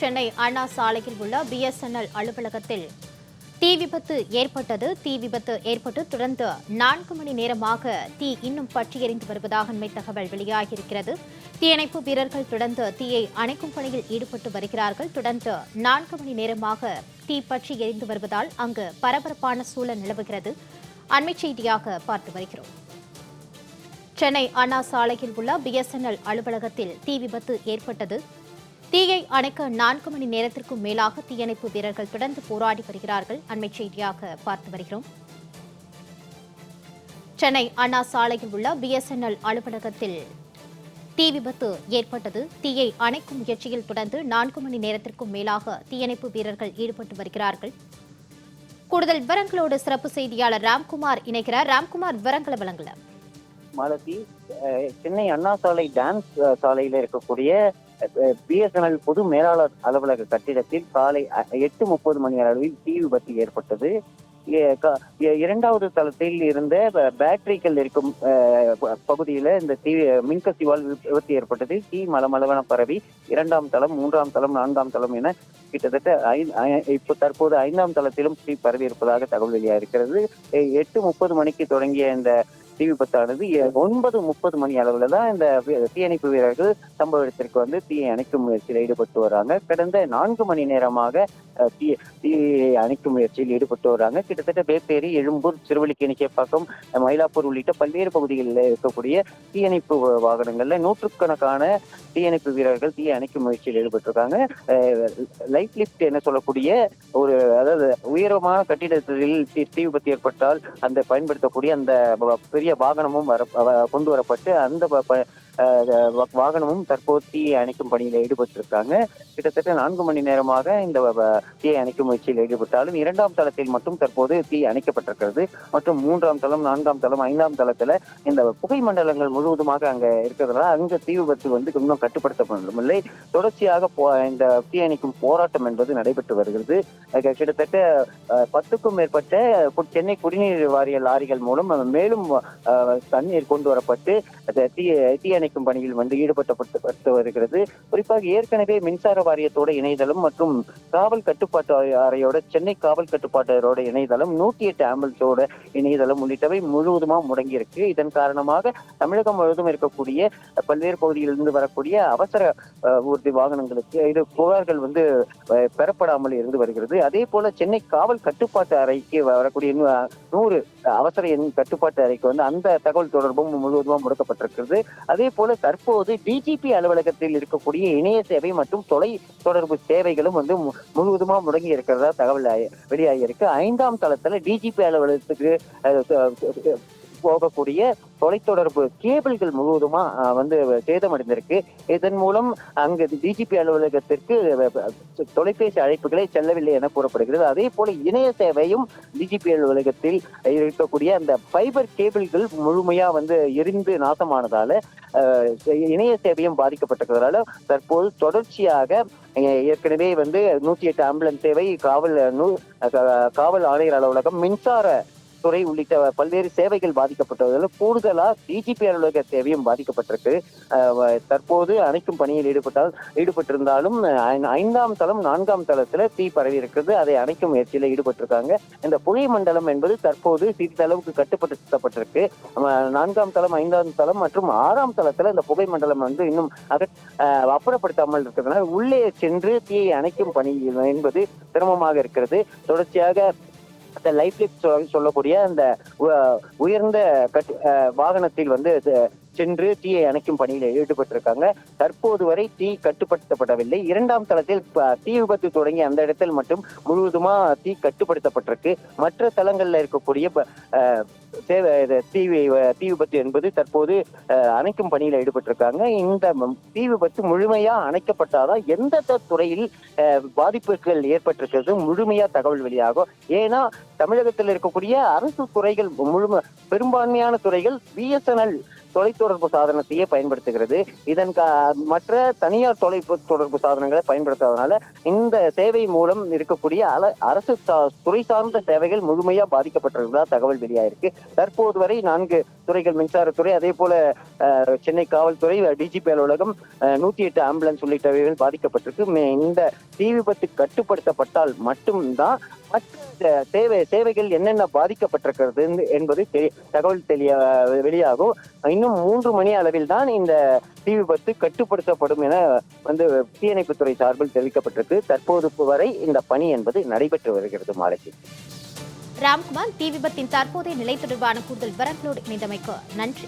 சென்னை அண்ணா சாலையில் உள்ள பிஎஸ்என்எல் அலுவலகத்தில் தீ விபத்து ஏற்பட்டது. தீ விபத்து ஏற்பட்டு தொடர்ந்து 4 மணி நேரமாக தீ இன்னும் பற்றி எரிந்து வருவதாக அண்மை தகவல் வெளியாகியிருக்கிறது. தீயணைப்பு வீரர்கள் தொடர்ந்து தீயை அணைக்கும் பணியில் ஈடுபட்டு வருகிறார்கள். தொடர்ந்து 4 மணி நேரமாக தீ பற்றி எரிந்து வருவதால் அங்கு பரபரப்பான சூழல் நிலவுகிறது. அண்மை செய்தியாக பார்த்து வருகிறோம். சென்னை அண்ணா சாலையில் உள்ள பிஎஸ்என்எல் அலுவலகத்தில் தீ விபத்து ஏற்பட்டது. தீயை அணைக்க 4 மணி நேரத்திற்கும் மேலாக தீயணைப்பு வீரர்கள் தொடர்ந்து போராடி வருகிறார்கள். அண்மை செய்தியாக பார்த்து வருகிறோம். சென்னை அண்ணா சாலையில் உள்ள பிஎஸ்என்எல் அலுவலகத்தில் தீ விபத்து ஏற்பட்டது. தீயை அணைக்கும் முயற்சியில் தொடர்ந்து 4 மணி நேரத்திற்கும் மேலாக தீயணைப்பு வீரர்கள் ஈடுபட்டு வருகிறார்கள். கூடுதல் விவரங்களோடு சிறப்பு செய்தியாளர் ராம்குமார் இணைக்கிறார். ராம்குமார், விவரங்களை வழங்கல. மாலதி, சென்னை அண்ணா சாலை டான்ஸ் சாலையில் இருக்கக்கூடிய பிஎஸ்என்எல் பொது மேலாளர் அலுவலக கட்டிடத்தில் காலை 8:30 மணி அளவில் தீ விபத்து ஏற்பட்டது. இரண்டாவது தளத்தில் இருந்த பேட்டரிகள் இருக்கும் பகுதியில இந்த தீ மின்கசிவால் விபத்து ஏற்பட்டது. தீ மளமளவென பரவி 2ஆம் தளம், 3ஆம் தளம், 4ஆம் தளம் என கிட்டத்தட்ட தற்போது 5ஆம் தளத்திலும் தீ பரவி இருப்பதாக தகவல் வெளியாகிறது. 8:30 மணிக்கு தொடங்கிய இந்த தீ விபத்தானது 9:30 மணி அளவுல தான் இந்த தீயணைப்பு வீரர்கள் சம்பவ இடத்திற்கு வந்து தீயை அணைக்கும் முயற்சியில் ஈடுபட்டு வராங்க. கடந்த 4 மணி நேரமாக தீயை அணைக்கும் முயற்சியில் ஈடுபட்டு வராங்க. கிட்டத்தட்ட வேப்பேரி, எழும்பூர், திருவல்லிக்கேணிக்கேப்பாக்கம், மயிலாப்பூர் உள்ளிட்ட பல்வேறு பகுதிகளில் இருக்கக்கூடிய தீயணைப்பு வாகனங்கள்ல நூற்றுக்கணக்கான தீயணைப்பு வீரர்கள் தீயை அணைக்கும் முயற்சியில் ஈடுபட்டிருக்காங்க. லைட் லிப்ட் என்ன சொல்லக்கூடிய அதாவது உயரமான கட்டிடத்தில் தீ விபத்து ஏற்பட்டால் அந்த பயன்படுத்தக்கூடிய அந்த பெரிய வாகனமும் கொண்டு வரப்பட்டு அந்த வாகனமும் தற்போது தீயை அணைக்கும் பணியில் ஈடுபட்டிருக்காங்க. கிட்டத்தட்ட 4 மணி நேரமாக இந்த தீயை அணைக்கும் முயற்சியில் ஈடுபட்டாலும் 2ஆம் தளத்தில் மட்டும் தற்போது தீ அணைக்கப்பட்டிருக்கிறது. மற்றும் 3ஆம் தளம், 4ஆம் தளம், 5ஆம் தளத்துல இந்த புகை மண்டலங்கள் முழுவதுமாக அங்க இருக்கிறதுனால அங்க தீ விபத்து வந்து இன்னும் கட்டுப்படுத்தப்படவில்லை. தொடர்ச்சியாக இந்த தீ அணைக்கும் போராட்டம் என்பது நடைபெற்று வருகிறது. கிட்டத்தட்ட 10க்கும் மேற்பட்ட சென்னை குடிநீர் வாரிய லாரிகள் மூலம் மேலும் தண்ணீர் கொண்டு வரப்பட்டு தீ அணைக்கும் பணியில் வந்து ஈடுபட்டு வருகிறது. குறிப்பாக ஏற்கனவே மின்சார வாரியத்தோட இணையதளம் மற்றும் காவல் கட்டுப்பாட்டு அறையோட சென்னை காவல் கட்டுப்பாட்டு அறையோட இணையதளம், 108 ஆம்புலன்ஸோட இணையதளம் உள்ளிட்டவை முழுவதுமா முடங்கி இருக்கு. இதன் காரணமாக தமிழகம் முழுவதும் இருக்கக்கூடிய பல்வேறு பகுதியிலிருந்து வரக்கூடிய அவசர ஊர்தி வாகனங்களுக்கு இது புகார்கள் வந்து பெறப்படாமல் இருந்து வருகிறது. அதே போல சென்னை காவல் கட்டுப்பாட்டு அறைக்கு வரக்கூடிய 100 அவசர எண் கட்டுப்பாட்டு அறைக்கு வந்து அந்த தகவல் தொடர்பும் முழுவதுமா முடக்கப்பட்டிருக்கிறது. அதே போல தற்போது டிஜிபி அலுவலகத்தில் இருக்கக்கூடிய இணைய சேவை மற்றும் தொலை தொடர்பு சேவைகளும் வந்து முழுவதுமா முடங்கி இருக்கிறதா தகவல் வெளியாகி இருக்கு. 5ஆம் தளத்துல டிஜிபி அலுவலகத்துக்கு போகக்கூடிய தொலைத்தொடர்பு கேபிள்கள் முழுவதுமா வந்து சேதமடைந்திருக்கு. இதன் மூலம் அங்கு டிஜிபி அலுவலகத்திற்கு தொலைபேசி அழைப்புகளை செல்லவில்லை என கூறப்படுகிறது. அதே போல இணைய சேவையும் டிஜிபி அலுவலகத்தில் இருக்கக்கூடிய அந்த ஃபைபர் கேபிள்கள் முழுமையா வந்து எரிந்து நாசமானதால இணைய சேவையும் பாதிக்கப்பட்டிருக்கிறதால தற்போது தொடர்ச்சியாக ஏற்கனவே வந்து 108 ஆம்புலன்ஸ் சேவை, காவல் ஆணையர் அலுவலகம், மின்சார துறை உள்ளிட்ட பல்வேறு சேவைகள் பாதிக்கப்பட்டதால் கூடுதலா டிஜிபி அலுவலக சேவையும் பாதிக்கப்பட்டிருக்கு. தற்போது அணைக்கும் பணியில் ஈடுபட்டிருந்தாலும் 5ஆம் தளம், 4ஆம் தளத்துல தீ பரவி இருக்கிறது. அதை அணைக்கும் முயற்சியில ஈடுபட்டிருக்காங்க. இந்த புகை மண்டலம் என்பது தற்போது சிறிதளவுக்கு கட்டுப்படுத்தப்பட்டிருக்கு. 4ஆம் தளம், 5ஆம் தளம் மற்றும் 6ஆம் தளத்துல இந்த புகை மண்டலம் வந்து இன்னும் அப்புறப்படுத்தாமல் இருக்கிறதுனால உள்ளே சென்று தீயை அணைக்கும் பணி என்பது சிரமமாக இருக்கிறது. தொடர்ச்சியாக அந்த லைஃப் லிப்ட் சொல்லக்கூடிய அந்த உயர்ந்த வாகனத்தில் வந்து சென்று தீயை அணைக்கும் பணியில் ஈடுபட்டிருக்காங்க. தற்போது வரை தீ கட்டுப்படுத்தப்படவில்லை. 2ஆம் தளத்தில் தீ விபத்து தொடங்கி அந்த இடத்தில் மட்டும் முழுவதுமா தீ கட்டுப்படுத்தப்பட்டிருக்கு. மற்ற தளங்கள்ல இருக்கக்கூடிய தீ விபத்து என்பது தற்போது அணைக்கும் பணியில் ஈடுபட்டிருக்காங்க. இந்த தீ விபத்து முழுமையா அணைக்கப்பட்டாதான் எந்த துறையில் பாதிப்புகள் ஏற்பட்டிருக்கிறது முழுமையா தகவல் வெளியாகும். ஏன்னா தமிழகத்தில் இருக்கக்கூடிய அரசு துறைகள் பெரும்பான்மையான துறைகள் பிஎஸ்என்எல் தொலைத்தொடர்பு சாதனத்தையே பயன்படுத்துகிறது. மற்ற தனியார் தொலைத்தொடர்பு சாதனங்களை பயன்படுத்தாதனால இந்த சேவை மூலம் இருக்கக்கூடிய அரசு துறை சார்ந்த சேவைகள் முழுமையா பாதிக்கப்பட்டிருக்கிறதா தகவல் வெளியாயிருக்கு. தற்போது வரை 4 துறைகள், மின்சாரத்துறை, அதே போல சென்னை காவல்துறை, டிஜிபி அலுவலகம், 108 ஆம்புலன்ஸ் உள்ளிட்டவைகள் பாதிக்கப்பட்டிருக்கு. இந்த தீ விபத்து கட்டுப்படுத்தப்பட்டால் மட்டும்தான் மற்ற சேவைகள் என்னென்ன பாதிக்கப்பட்டிருக்கிறது என்பது தகவல் வெளியாகும். இன்னும் 3 மணி அளவில் தான் இந்த தீ விபத்து கட்டுப்படுத்தப்படும் என தீயணைப்புத்துறை சார்பில் தெரிவிக்கப்பட்டிருக்கு. தற்போது வரை இந்த பணி என்பது நடைபெற்று வருகிறது. மாலைக்கு ராம்குமார், தீ விபத்தின் தற்போதைய நிலை தொடர்பான கூடுதல் விவரங்களோடு இணைந்தமைக்கு நன்றி.